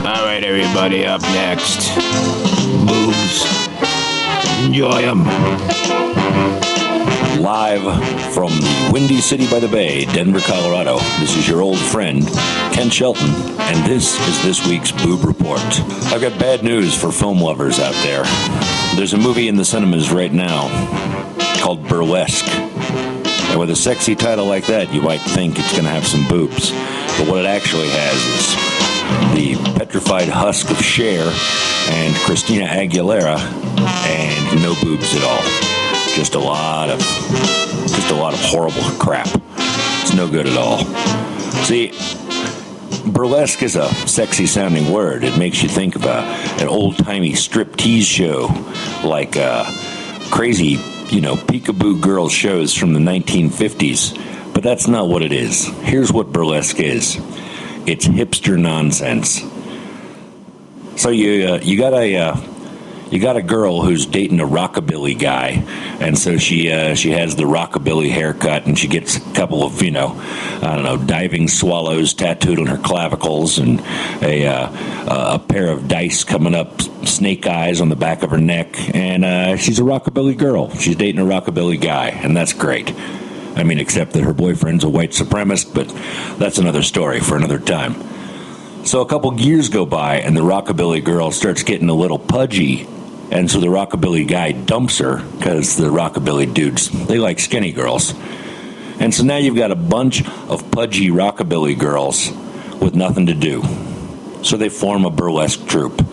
All right, everybody, up next. Boobs. Enjoy them. Live from the Windy City by the Bay, Denver, Colorado, this is your old friend, Kent Shelton, and this is this week's Boob Report. I've got bad news for film lovers out there. There's a movie in the cinemas right now called Burlesque. And with a sexy title like that, you might think it's going to have some boobs. But what it actually has is the petrified husk of Cher and Christina Aguilera, and no boobs at all. Just a lot of horrible crap. It's no good at all. See, burlesque is a sexy sounding word. It makes you think of an old timey striptease show, like crazy, peekaboo girl shows from the 1950s. But that's not what it is. Here's what burlesque is. It's hipster nonsense. So you got a girl who's dating a rockabilly guy, and so she has the rockabilly haircut, and she gets a couple of diving swallows tattooed on her clavicles, and a pair of dice coming up, snake eyes on the back of her neck, and she's a rockabilly girl. She's dating a rockabilly guy, and that's great. I mean, except that her boyfriend's a white supremacist, but that's another story for another time. So a couple years go by, and the rockabilly girl starts getting a little pudgy, and so the rockabilly guy dumps her, because the rockabilly dudes, they like skinny girls. And so now you've got a bunch of pudgy rockabilly girls with nothing to do. So they form a burlesque troupe.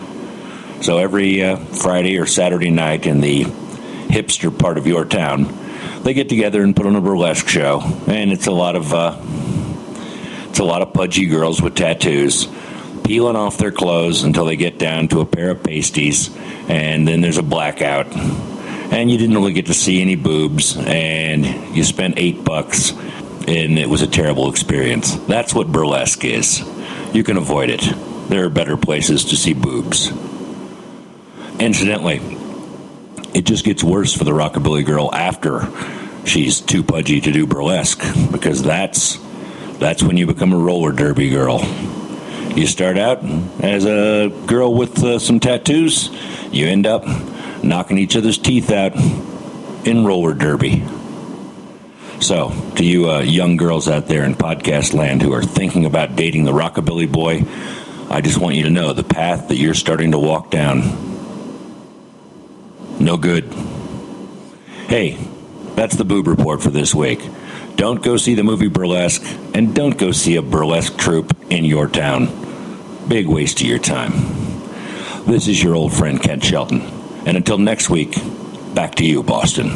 So every Friday or Saturday night in the hipster part of your town, they get together and put on a burlesque show, and it's a lot of pudgy girls with tattoos peeling off their clothes until they get down to a pair of pasties, and then there's a blackout, and you didn't really get to see any boobs, and you spent $8, and it was a terrible experience. That's what burlesque is. You can avoid it. There are better places to see boobs. Incidentally, it just gets worse for the rockabilly girl after she's too pudgy to do burlesque, because that's when you become a roller derby girl. You start out as a girl with some tattoos. You end up knocking each other's teeth out in roller derby. So, to you young girls out there in podcast land who are thinking about dating the rockabilly boy, I just want you to know the path that you're starting to walk down, no good. Hey, that's the Boob Report for this week. Don't go see the movie Burlesque, and don't go see a burlesque troupe in your town. Big waste of your time. This is your old friend Kent Shelton. And until next week, back to you, Boston.